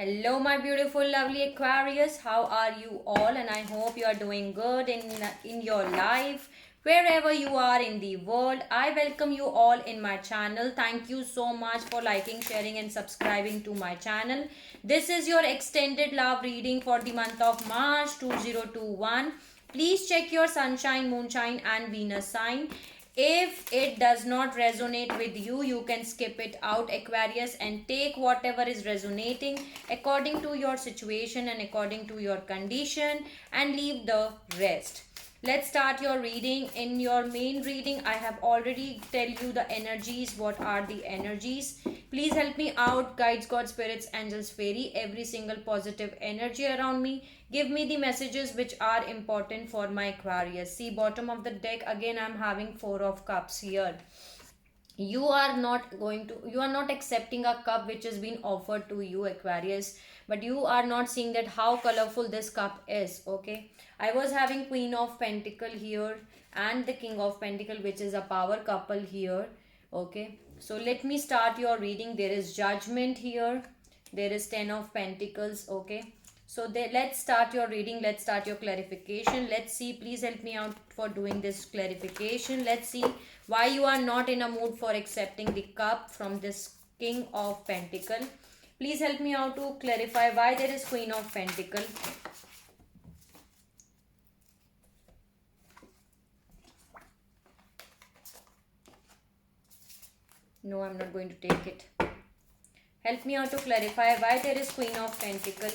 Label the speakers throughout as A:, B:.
A: Hello, my beautiful, lovely Aquarius. How are you all? And I hope you are doing good in your life, wherever you are in the world. I welcome you all in my channel. Thank you so much for liking, sharing, and subscribing to my channel. This is your extended love reading for the month of March 2021. Please check your sunshine, moonshine, and Venus sign. If it does not resonate with you, you can skip it out, Aquarius, and take whatever is resonating according to your situation and according to your condition and leave the rest. Let's start your reading. In your main reading, I have already tell you the energies. What are the energies? Please help me out, guides, God, spirits, angels, fairy, every single positive energy around me. Give me the messages which are important for my Aquarius. See, bottom of the deck again, I'm having Four of Cups here. You are not accepting a cup which has been offered to you, Aquarius, but you are not seeing that how colorful this cup is. Okay, I was having Queen of Pentacle here and the King of Pentacle, which is a power couple here. Okay, so let me start your reading. There is Judgment here, there is Ten of Pentacles. Okay, so let's start your reading. Let's start your clarification. Let's see, please help me out for doing this clarification. Let's see why you are not in a mood for accepting the cup from this King of Pentacle. Please help me out to clarify why there is Queen of Pentacle. No, I'm not going to take it. Help me out to clarify why there is Queen of Pentacle.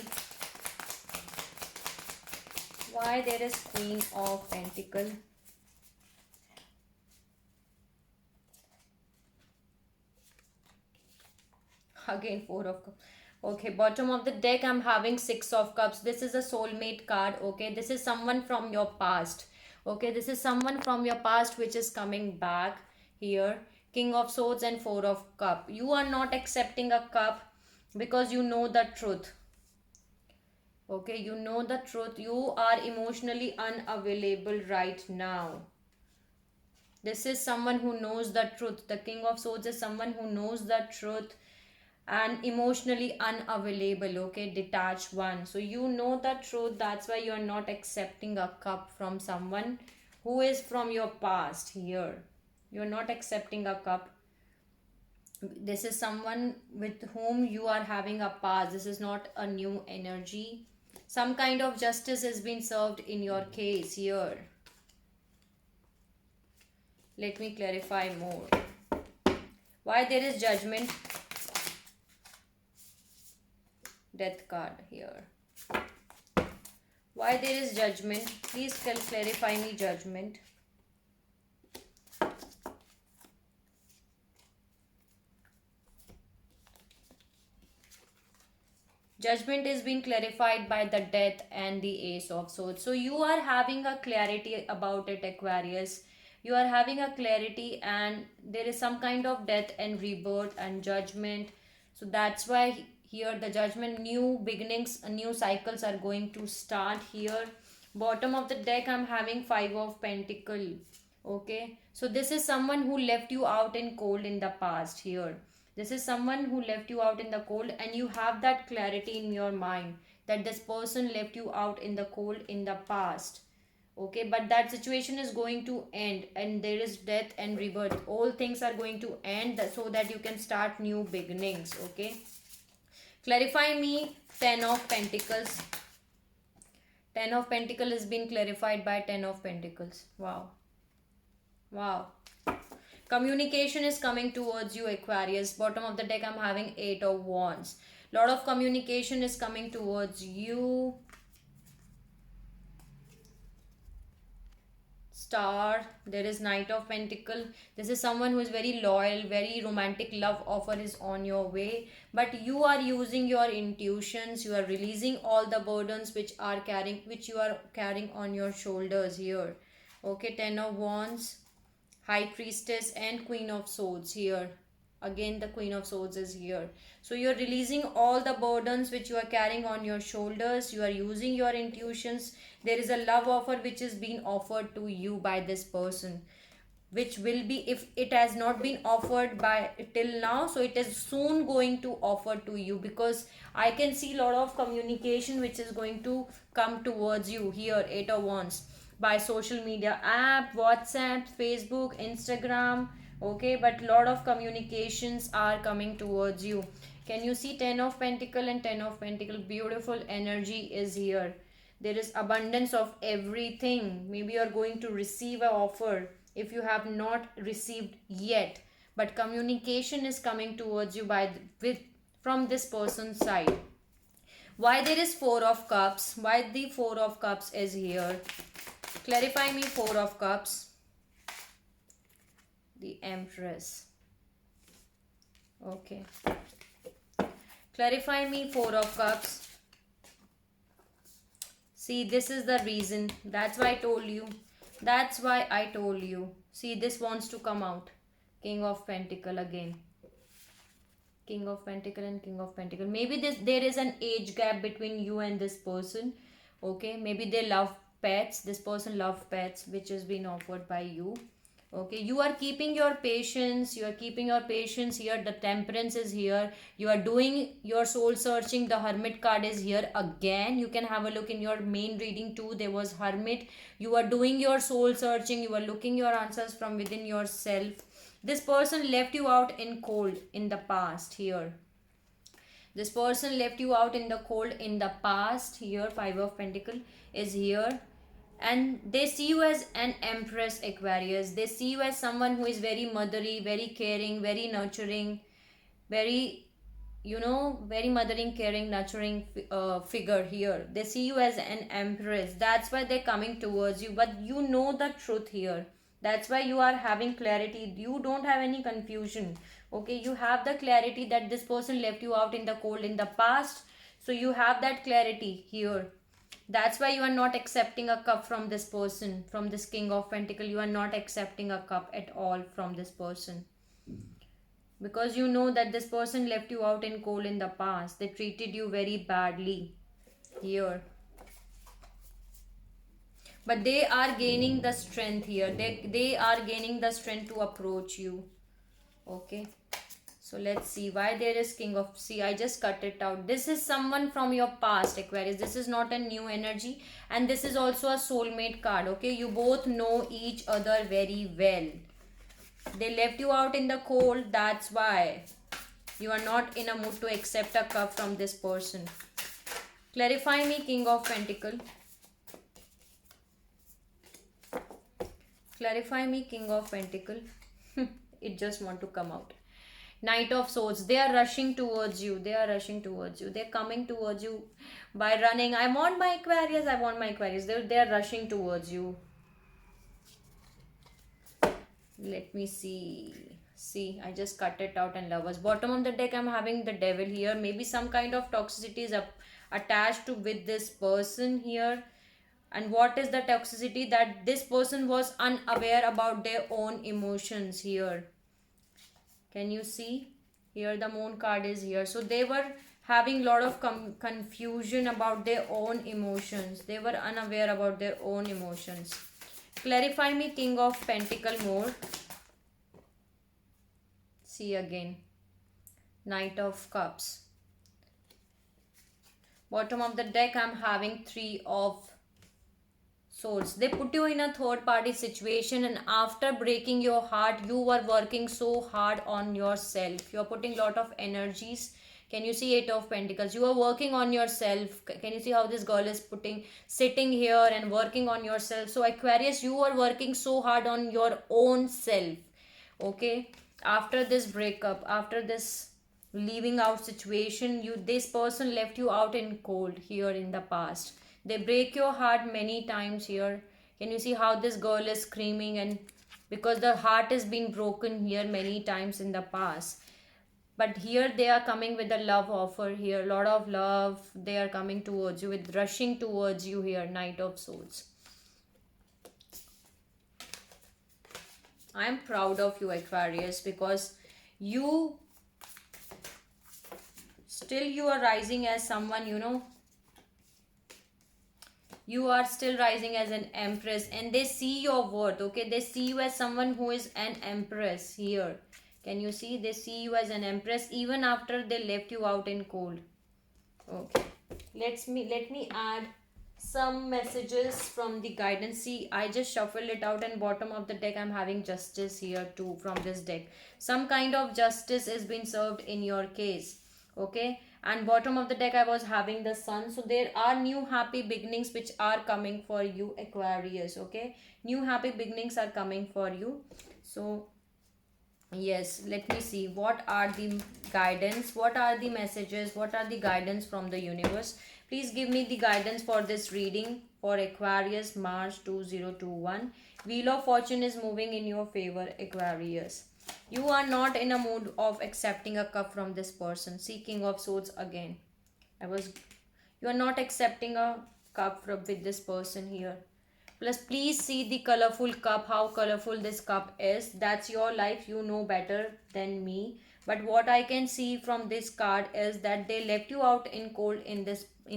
A: Why there is Queen of Pentacle. Again, Four of Cups. Okay, bottom of the deck, I'm having Six of Cups. This is a soulmate card. Okay, this is someone from your past. Okay, this is someone from your past which is coming back here. King of Swords and Four of Cup. You are not accepting a cup because you know the truth. Okay, you know the truth. You are emotionally unavailable right now. This is someone who knows the truth. The King of Swords is someone who knows the truth and emotionally unavailable. Okay, detached one. So you know the truth. That's why you are not accepting a cup from someone who is from your past here. You're not accepting a cup. This is someone with whom you are having a past. This is not a new energy. Some kind of justice has been served in your case here. Let me clarify more. Why there is Judgment? Death card here. Why there is Judgment? Please clarify me Judgment. Judgment is being clarified by the Death and the Ace of Swords. So you are having a clarity about it, Aquarius. You are having a clarity and there is some kind of death and rebirth and judgment. So that's why here the Judgment, new beginnings, new cycles are going to start here. Bottom of the deck, I'm having Five of Pentacle. Okay, so this is someone who left you out in cold in the past here. This is someone who left you out in the cold and you have that clarity in your mind that this person left you out in the cold in the past. Okay, but that situation is going to end and there is death and rebirth. All things are going to end so that you can start new beginnings. Okay, clarify me Ten of Pentacles. Ten of Pentacles has been clarified by Ten of Pentacles. Wow. Wow. Communication is coming towards you, Aquarius. Bottom of the deck, I'm having Eight of Wands. Lot of communication is coming towards you. Star. There is Knight of Pentacle. This is someone who is very loyal, very romantic love offer is on your way. But you are using your intuitions. You are releasing all the burdens which you are carrying on your shoulders here. Okay, Ten of Wands, High Priestess and Queen of Swords here. Again the Queen of Swords is here. So you're releasing all the burdens which you are carrying on your shoulders. You are using your intuitions. There is a love offer which is being offered to you by this person. which will be, if it has not been offered by till now, so it is soon going to offer to you, because I can see a lot of communication which is going to come towards you here, Eight of Wands, by social media app, WhatsApp, Facebook, Instagram. Okay, but lot of communications are coming towards you. Can you see Ten of Pentacle and Ten of Pentacle? Beautiful energy is here. There is abundance of everything. Maybe you are going to receive an offer if you have not received yet, but communication is coming towards you by with from this person's side. Why there is Four of Cups? Why the Four of Cups is here? Clarify me Four of Cups. The Empress. Okay. Clarify me Four of Cups. See, this is the reason. That's why I told you. That's why I told you. See, this wants to come out. King of Pentacle again. King of Pentacle and King of Pentacle. Maybe there is an age gap between you and this person. Okay, maybe they love pets. This person loves pets, which has been offered by you. Okay, you are keeping your patience. You are keeping your patience here. The Temperance is here. You are doing your soul searching. The Hermit card is here again. You can have a look in your main reading too. There was Hermit. You are doing your soul searching. You are looking your answers from within yourself. This person left you out in cold in the past here. This person left you out in the cold in the past here. Five of Pentacle is here. And they see you as an Empress, Aquarius. They see you as someone who is very motherly, very caring, very nurturing, very, very mothering, caring, nurturing figure here. They see you as an Empress. That's why they're coming towards you. But you know the truth here. That's why you are having clarity. You don't have any confusion. Okay, you have the clarity that this person left you out in the cold in the past. So you have that clarity here. That's why you are not accepting a cup from this person, from this King of Pentacle. You are not accepting a cup at all from this person. Because you know that this person left you out in cold in the past. They treated you very badly here. But they are gaining the strength here. They are gaining the strength to approach you. Okay. So let's see why there is King of... See, I just cut it out. This is someone from your past, Aquarius. This is not a new energy. And this is also a soulmate card. Okay. You both know each other very well. They left you out in the cold. That's why you are not in a mood to accept a cup from this person. Clarify me King of Pentacle. Clarify me King of Pentacle. It just want to come out. Knight of Swords. They are rushing towards you. They are rushing towards you. They're coming towards you by running. I want my Aquarius. I want my Aquarius. They are rushing towards you. Let me see. See, I just cut it out and Lovers. Bottom of the deck, I'm having the Devil here. Maybe some kind of toxicity is attached to with this person here. And what is the toxicity? That this person was unaware about their own emotions here. Can you see? Here the Moon card is here. So they were having a lot of confusion about their own emotions. They were unaware about their own emotions. Clarify me King of Pentacle more. See again. Knight of Cups. Bottom of the deck, I'm having Three of Swords. They put you in a third party situation, and after breaking your heart, you were working so hard on yourself. You're putting a lot of energies. Can you see Eight of Pentacles? You are working on yourself. Can you see how this girl is sitting here and working on yourself? So Aquarius, you are working so hard on your own self. Okay. After this breakup, after this leaving out situation, this person left you out in cold here in the past. They break your heart many times here. Can you see how this girl is screaming? And because the heart has been broken here many times in the past. But here they are coming with a love offer here. A lot of love. They are coming towards you, with rushing towards you here. Knight of Swords. I am proud of you, Aquarius, because you are rising as someone, You are still rising as an empress, and they see your worth. Okay, they see you as someone who is an empress here. Can you see? They see you as an empress even after they left you out in cold. Okay, let me add some messages from the guidance. See, I just shuffled it out, and bottom of the deck I'm having justice here too from this deck. Some kind of justice is being served in your case. Okay, and bottom of the deck I was having the sun. So there are new happy beginnings which are coming for you, Aquarius. Okay, new happy beginnings are coming for you. So yes, let me see. What are the guidance? What are the messages? What are the guidance from the universe? Please give me the guidance for this reading for Aquarius, March 2021. Wheel of Fortune is moving in your favor, Aquarius. You are not in a mood of accepting a cup from this person. See, King of Swords again. I was. You are not accepting a cup from with this person here. Plus, please see the colorful cup, how colorful this cup is. That's your life, you know better than me. But what I can see from this card is that they left you out in cold in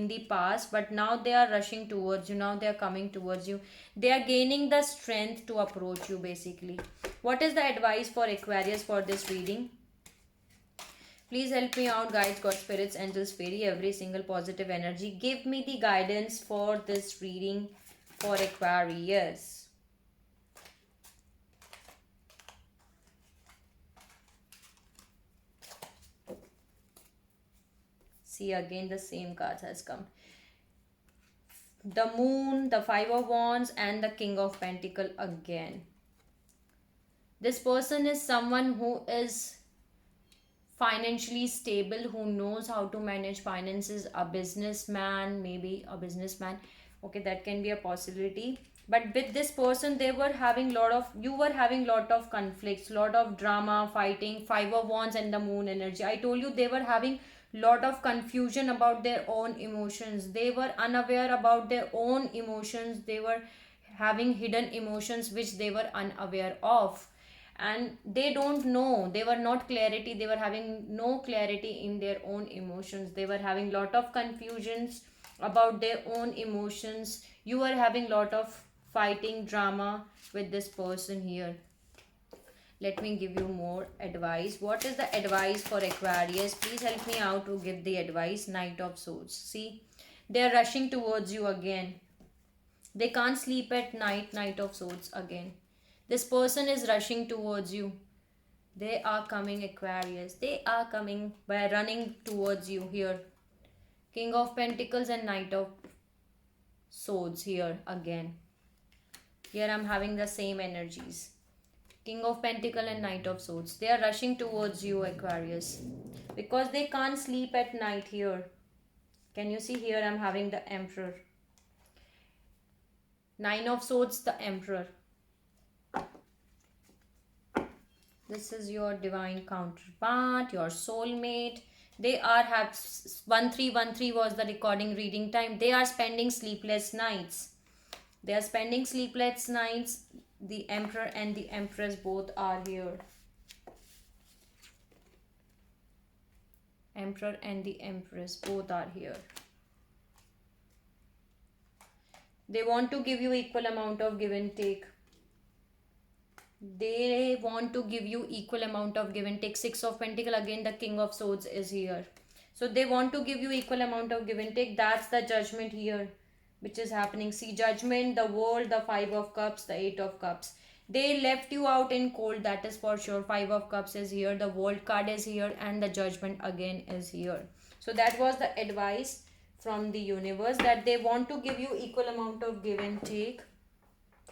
A: the past, but now they are rushing towards you. Now they are coming towards you. They are gaining the strength to approach you basically. What is the advice for Aquarius for this reading? Please help me out, guides, God, spirits, angels, fairy, every single positive energy. Give me the guidance for this reading for Aquarius. See, again the same cards has come. The Moon, the Five of Wands, and the King of Pentacle again. This person is someone who is financially stable, who knows how to manage finances, a businessman, maybe a businessman. Okay, that can be a possibility. But with this person, they were having lot of, you were having lot of conflicts, lot of drama, fighting. Five of Wands and the Moon energy, I told you they were having lot of confusion about their own emotions. They were unaware about their own emotions. They were having hidden emotions which they were unaware of, and they don't know, they were not clarity, they were having no clarity in their own emotions. They were having lot of confusions about their own emotions. You are having lot of fighting drama with this person here. Let me give you more advice. What is the advice for Aquarius? Please help me out to give the advice. Knight of Swords. See, they are rushing towards you again. They can't sleep at night. Knight of Swords again. This person is rushing towards you. They are coming, Aquarius. They are coming by running towards you here. King of Pentacles and Knight of Swords here again. Here I'm having the same energies. King of Pentacle and Knight of Swords. They are rushing towards you, Aquarius, because they can't sleep at night here. Can you see here I'm having the Emperor. Nine of Swords, the Emperor. This is your divine counterpart, your soulmate. They are have 1313 was the recording reading time. They are spending sleepless nights. They are spending sleepless nights. The Emperor and the Empress both are here. Emperor and the Empress both are here. They want to give you equal amount of give and take. They want to give you equal amount of give and take. Six of Pentacle, again the King of Swords is here. So they want to give you equal amount of give and take. That's the Judgment here which is happening. See, Judgment, the World, the Five of Cups, the Eight of Cups. They left you out in cold, that is for sure. Five of Cups is here, the World card is here, and the Judgment again is here. So that was the advice from the universe, that they want to give you equal amount of give and take.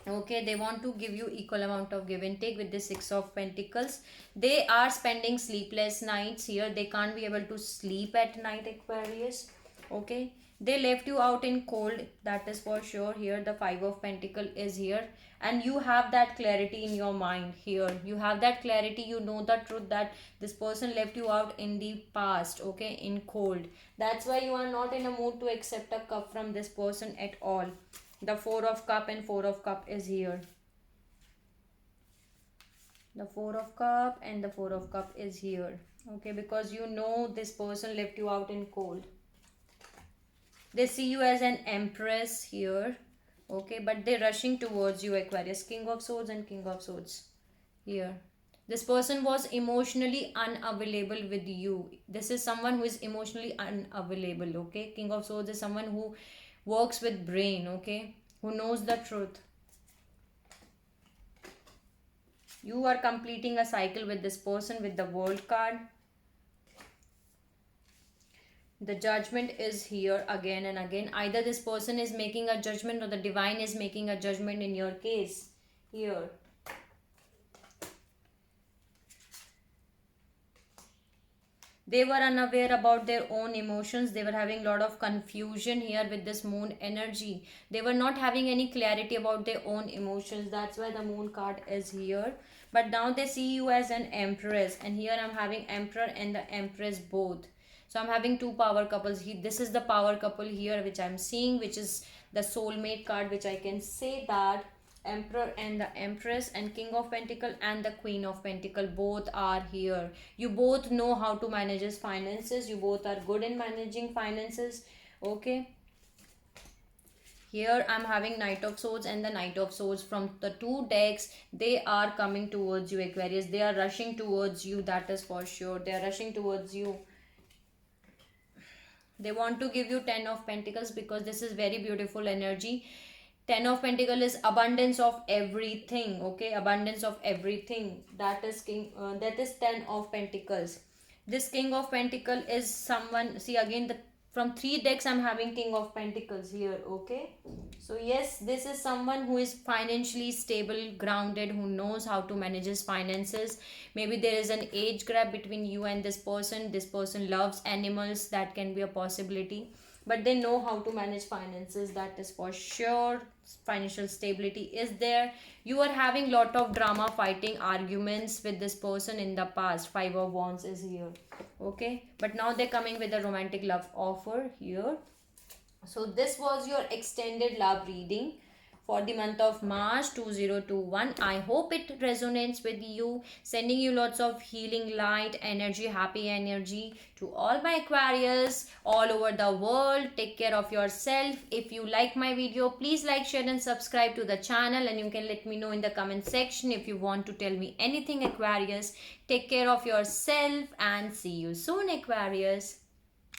A: Okay, they want to give you equal amount of give and take with the Six of Pentacles. They are spending sleepless nights here. They can't be able to sleep at night, Aquarius. Okay, they left you out in cold, that is for sure. Here the Five of Pentacle is here, and you have that clarity in your mind here. You have that clarity, you know the truth that this person left you out in the past, okay, in cold. That's why you are not in a mood to accept a cup from this person at all. The Four of Cup and Four of Cup is here. The Four of Cup and the Four of Cup is here. Okay, because you know this person left you out in cold. They see you as an empress here. Okay, but they're rushing towards you, Aquarius. King of Swords and King of Swords here. This person was emotionally unavailable with you. This is someone who is emotionally unavailable. Okay, King of Swords is someone who works with brain. Okay, who knows the truth. You are completing a cycle with this person with the World card. The Judgment is here again and again. Either this person is making a judgment or the divine is making a judgment in your case here. They were unaware about their own emotions. They were having a lot of confusion here with this moon energy. They were not having any clarity about their own emotions. That's why the moon card is here. But now they see you as an empress. And here I'm having emperor and the empress both. So I'm having two power couples. This is the power couple here which I'm seeing, which is the soulmate card, which I can say that emperor and the empress and king of pentacle and the queen of pentacle both are here. You both know how to manage his finances. You both are good in managing finances. Okay, here I'm having Knight of Swords and the Knight of Swords from the two decks. They are coming towards you, Aquarius. They are rushing towards you, that is for sure. They are rushing towards you. They want to give you 10 of Pentacles because this is very beautiful energy. 10 of Pentacle is abundance of everything. Okay, abundance of everything. That is that is 10 of Pentacles. This King of Pentacle is someone, see again, from three decks I'm having King of Pentacles here. Okay, so yes, this is someone who is financially stable, grounded, who knows how to manage his finances. Maybe there is an age gap between you and this person. This person loves animals. That can be a possibility, but they know how to manage finances, that is for sure. Financial stability is there. You are having lot of drama, fighting, arguments with this person in the past. 5 of Wands is here. Okay, but now they're coming with a romantic love offer here. So this was your extended love reading for the month of March 2021. I hope it resonates with you, sending you lots of healing light energy, happy energy to all my Aquarius all over the world. Take care of yourself. If you like my video, please like, share and subscribe to the channel, and you can let me know in the comment section if you want to tell me anything, Aquarius. Take care of yourself and see you soon, Aquarius.